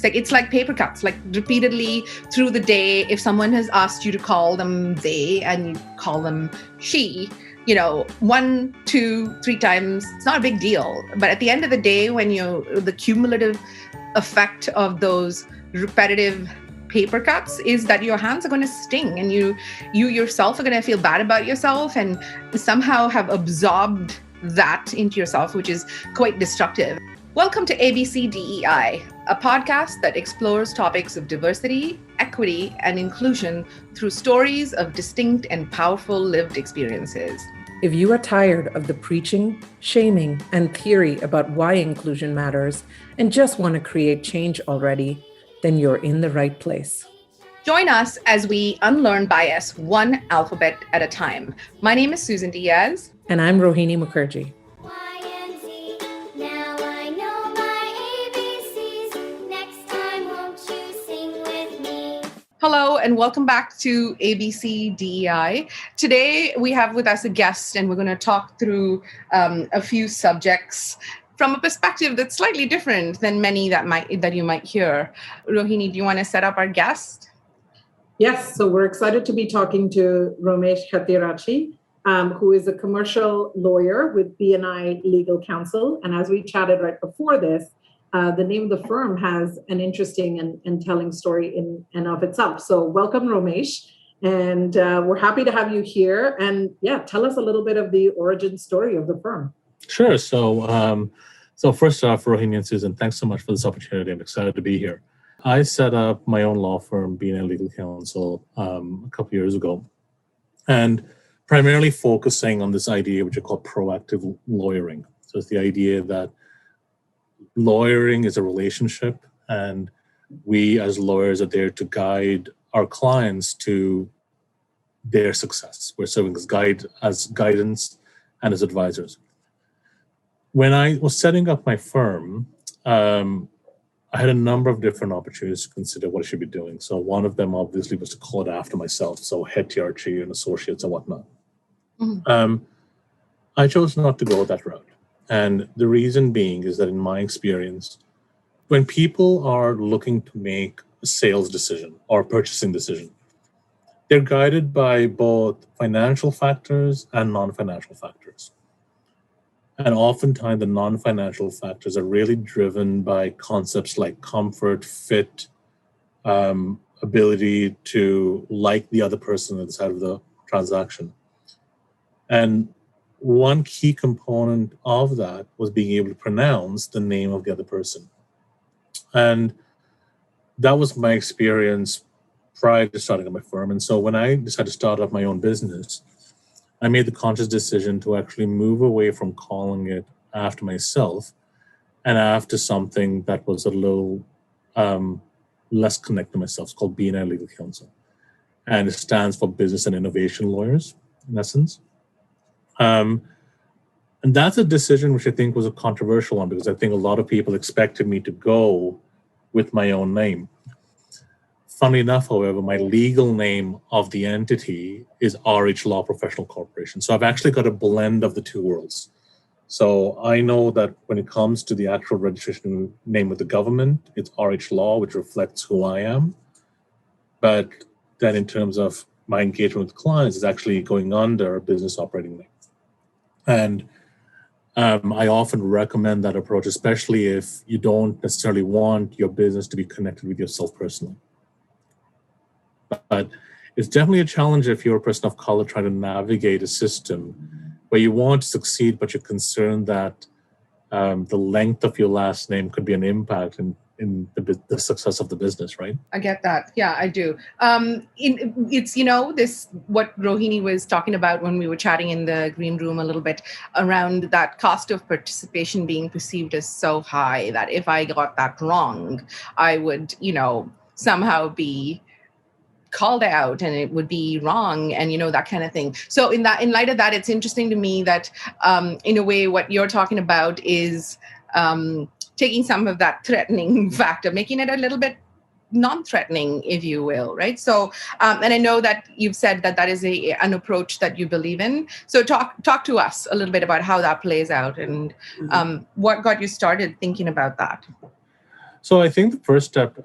It's like paper cuts, like repeatedly through the day. If someone has asked you to call them they and you call them she, 1, 2, 3 times, it's not a big deal. But at the end of the day, when the cumulative effect of those repetitive paper cuts is that your hands are going to sting, and you yourself are going to feel bad about yourself and somehow have absorbed that into yourself, which is quite destructive. Welcome to ABCDEI, a podcast that explores topics of diversity, equity, and inclusion through stories of distinct and powerful lived experiences. If you are tired of the preaching, shaming, and theory about why inclusion matters and just want to create change already, then you're in the right place. Join us as we unlearn bias one alphabet at a time. My name is Susan Diaz. And I'm Rohini Mukherjee. Hello, and welcome back to ABCDEI. Today, we have with us a guest, and we're going to talk through a few subjects from a perspective that's slightly different than many that you might hear. Rohini, do you want to set up our guest? Yes, so we're excited to be talking to Romesh Hettiarachchi, who is a commercial lawyer with B&I Legal Counsel. And as we chatted right before this, the name of the firm has an interesting and telling story in and of itself. So welcome, Romesh. And we're happy to have you here. And tell us a little bit of the origin story of the firm. Sure. So first off, Rohini and Susan, thanks so much for this opportunity. I'm excited to be here. I set up my own law firm, B&I Legal Counsel, a couple years ago, and primarily focusing on this idea which I call proactive lawyering. So it's the idea that lawyering is a relationship, and we as lawyers are there to guide our clients to their success. We're serving as guidance and as advisors. When I was setting up my firm, I had a number of different opportunities to consider what I should be doing. So one of them obviously was to call it after myself, so Hettiarachchi and Associates and whatnot. Mm-hmm. I chose not to go that route. And the reason being is that in my experience, when people are looking to make a sales decision or purchasing decision, they're guided by both financial factors and non-financial factors. And oftentimes the non-financial factors are really driven by concepts like comfort, fit, ability to like the other person inside of the transaction. And one key component of that was being able to pronounce the name of the other person. And that was my experience prior to starting up my firm. And so when I decided to start up my own business, I made the conscious decision to actually move away from calling it after myself and after something that was a little less connected to myself. It's called B&I Legal Counsel. And it stands for Business and Innovation Lawyers, in essence. And that's a decision which I think was a controversial one, because I think a lot of people expected me to go with my own name. Funnily enough, however, my legal name of the entity is RH Law Professional Corporation. So I've actually got a blend of the two worlds. So I know that when it comes to the actual registration name of the government, it's RH Law, which reflects who I am. But then in terms of my engagement with clients, it's actually going under a business operating name. And I often recommend that approach, especially if you don't necessarily want your business to be connected with yourself personally. But it's definitely a challenge if you're a person of color trying to navigate a system where you want to succeed, but you're concerned that the length of your last name could be an impact in the success of the business, right? I get that. Yeah, I do. It's, this, what Rohini was talking about when we were chatting in the green room a little bit around that cost of participation being perceived as so high that if I got that wrong, I would, somehow be called out and it would be wrong and, that kind of thing. So in light of that, it's interesting to me that in a way, what you're talking about is taking some of that threatening factor, making it a little bit non-threatening, if you will, right? So, and I know that you've said that is an approach that you believe in. So talk to us a little bit about how that plays out and what got you started thinking about that. So I think the first step,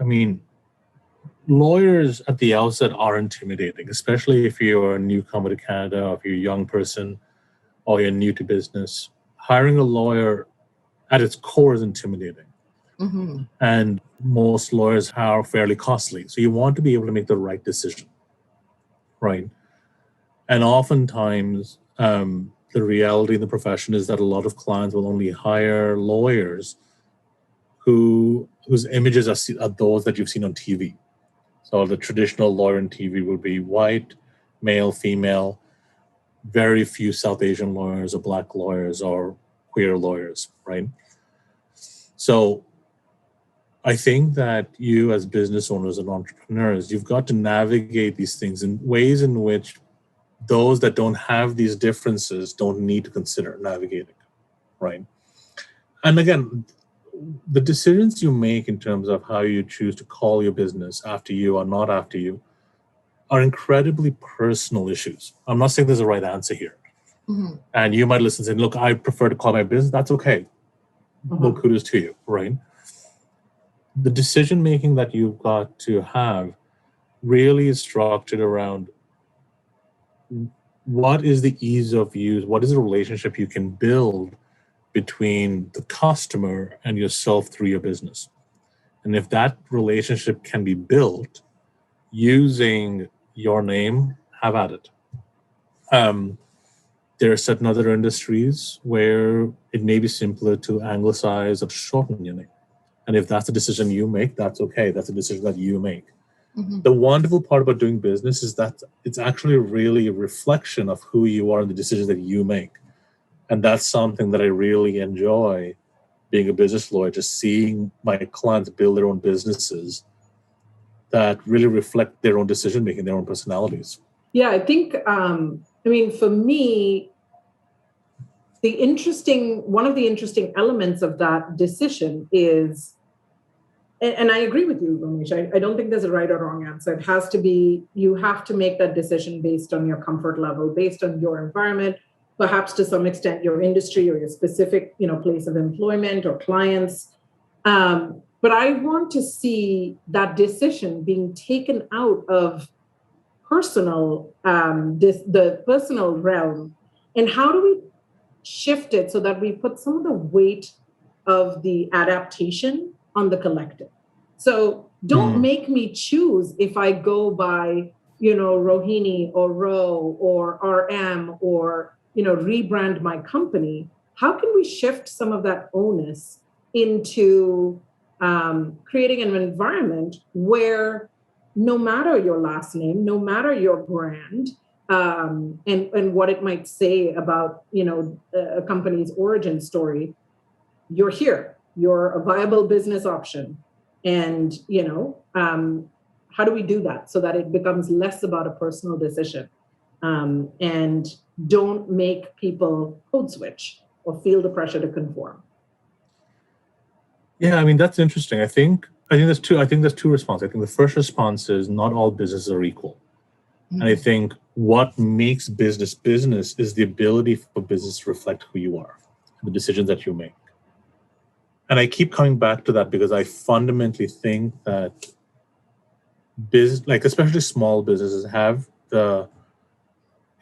lawyers at the outset are intimidating, especially if you're a newcomer to Canada, or if you're a young person, or you're new to business. Hiring a lawyer at its core is intimidating. Mm-hmm. And most lawyers are fairly costly. So you want to be able to make the right decision, right? And oftentimes, the reality in the profession is that a lot of clients will only hire lawyers whose images are those that you've seen on TV. So the traditional lawyer on TV would be white, male, female, very few South Asian lawyers or Black lawyers or queer lawyers, right? So I think that you as business owners and entrepreneurs, you've got to navigate these things in ways in which those that don't have these differences don't need to consider navigating, right? And again, the decisions you make in terms of how you choose to call your business after you or not after you are incredibly personal issues. I'm not saying there's a right answer here. Mm-hmm. And you might listen and say, look, I prefer to call my business. That's okay. Well, kudos to you, right? The decision making that you've got to have really is structured around what is the ease of use, what is the relationship you can build between the customer and yourself through your business. And if that relationship can be built using your name, have at it. There are certain other industries where it may be simpler to anglicize or shorten your name. And if that's a decision you make, that's okay. That's a decision that you make. Mm-hmm. The wonderful part about doing business is that it's actually really a reflection of who you are and the decisions that you make. And that's something that I really enjoy being a business lawyer, just seeing my clients build their own businesses that really reflect their own decision making, their own personalities. Yeah, I think, for me, one of the interesting elements of that decision is, and I agree with you, Romesh, I don't think there's a right or wrong answer. It has to be, you have to make that decision based on your comfort level, based on your environment, perhaps to some extent your industry or your specific, place of employment or clients. But I want to see that decision being taken out of the personal realm. And how do we shift it so that we put some of the weight of the adaptation on the collective? So don't make me choose if I go by, Rohini or Ro or RM or, rebrand my company. How can we shift some of that onus into creating an environment where no matter your last name, no matter your brand, and what it might say about, a company's origin story, you're here, you're a viable business option. And, how do we do that so that it becomes less about a personal decision, and don't make people code switch or feel the pressure to conform? Yeah, that's interesting. I think there's two responses. I think the first response is not all businesses are equal. Mm-hmm. And I think what makes business is the ability for business to reflect who you are, the decisions that you make. And I keep coming back to that because I fundamentally think that especially small businesses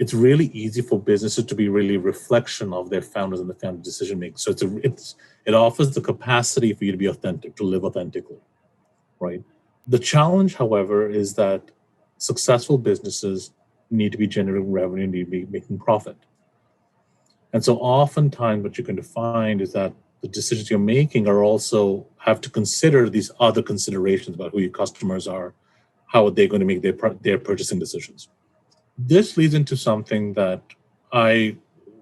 it's really easy for businesses to be really a reflection of their founders and the founder decision making. So it offers the capacity for you to be authentic, to live authentically, right? The challenge, however, is that successful businesses need to be generating revenue, need to be making profit. And so oftentimes what you're going to find is that the decisions you're making have to consider these other considerations about who your customers are, how are they going to make their purchasing decisions. This leads into something that I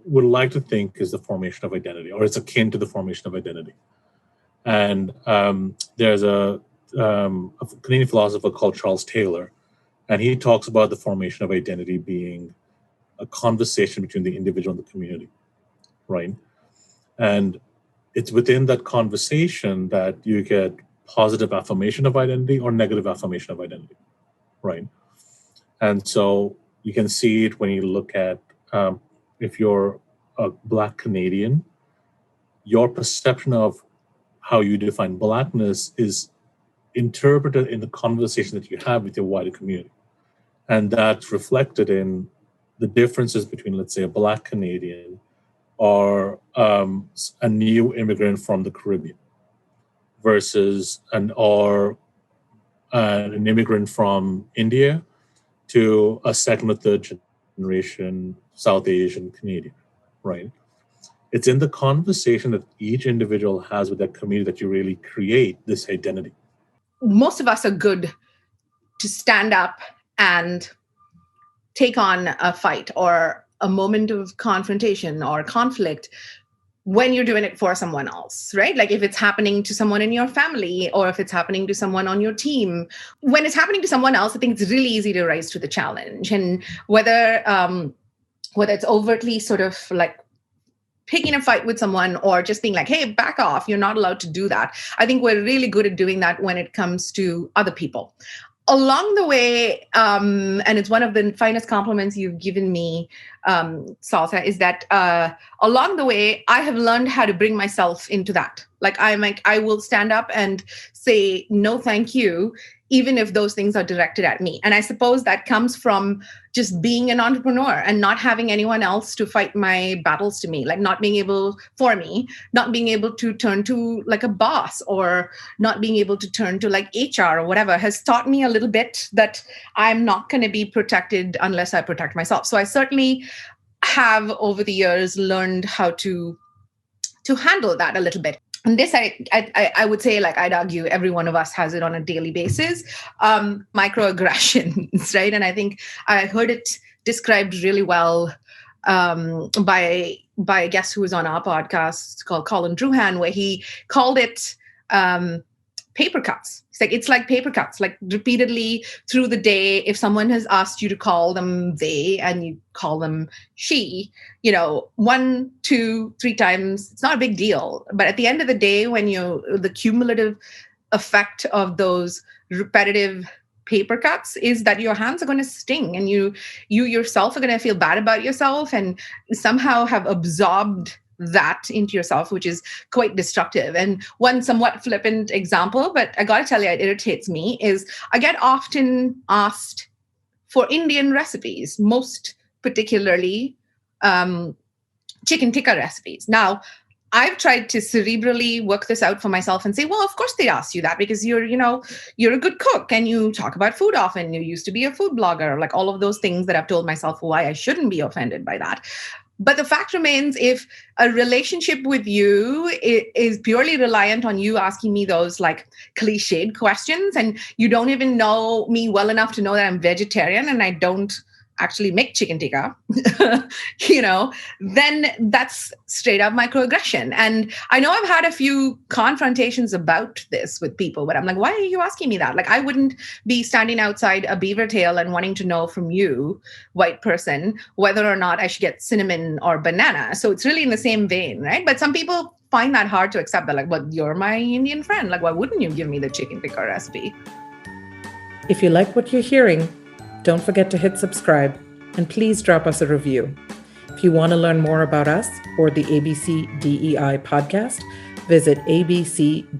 would like to think is the formation of identity, or it's akin to the formation of identity. And there's a Canadian philosopher called Charles Taylor, and he talks about the formation of identity being a conversation between the individual and the community, right? And it's within that conversation that you get positive affirmation of identity or negative affirmation of identity, right? And so you can see it when you look at if you're a Black Canadian, your perception of how you define Blackness is interpreted in the conversation that you have with your wider community. And that's reflected in the differences between, let's say, a Black Canadian or a new immigrant from the Caribbean versus an immigrant from India to a second or third generation South Asian Canadian, right? It's in the conversation that each individual has with that community that you really create this identity. Most of us are good to stand up and take on a fight or a moment of confrontation or conflict when you're doing it for someone else, right? Like if it's happening to someone in your family or if it's happening to someone on your team. When it's happening to someone else, I think it's really easy to rise to the challenge. And whether it's overtly sort of like picking a fight with someone or just being like, hey, back off, you're not allowed to do that. I think we're really good at doing that when it comes to other people. Along the way, and it's one of the finest compliments you've given me, Salsa, is that along the way, I have learned how to bring myself into that. Like I will stand up and say, no, thank you, even if those things are directed at me. And I suppose that comes from just being an entrepreneur and not having anyone else to fight my battles to me, like not being able to turn to like a boss or not being able to turn to like HR or whatever has taught me a little bit that I'm not going to be protected unless I protect myself. So I certainly have over the years learned how to handle that a little bit. And this, I would say, like I'd argue every one of us has it on a daily basis, microaggressions, right? And I think I heard it described really well by a guest who was on our podcast called Colin Druhan, where he called it paper cuts. It's like paper cuts, like repeatedly through the day. If someone has asked you to call them they and you call them she, 1, 2, 3 times, it's not a big deal. But at the end of the day, when the cumulative effect of those repetitive paper cuts is that your hands are going to sting and you yourself are going to feel bad about yourself and somehow have absorbed that into yourself, which is quite destructive. And one somewhat flippant example, but I got to tell you, it irritates me, is I get often asked for Indian recipes, most particularly chicken tikka recipes. Now, I've tried to cerebrally work this out for myself and say, well, of course they ask you that because you're a good cook and you talk about food often. You used to be a food blogger, like all of those things that I've told myself why I shouldn't be offended by that. But the fact remains, if a relationship with you is purely reliant on you asking me those like cliched questions and you don't even know me well enough to know that I'm vegetarian and I don't actually make chicken tikka, then that's straight up microaggression. And I know I've had a few confrontations about this with people, but I'm like, why are you asking me that? Like, I wouldn't be standing outside a beaver tail and wanting to know from you, white person, whether or not I should get cinnamon or banana. So it's really in the same vein, right? But some people find that hard to accept. They're like, well, you're my Indian friend. Like, why wouldn't you give me the chicken tikka recipe? If you like what you're hearing, don't forget to hit subscribe and please drop us a review. If you want to learn more about us or the ABCDEI podcast, visit abcdei.ca.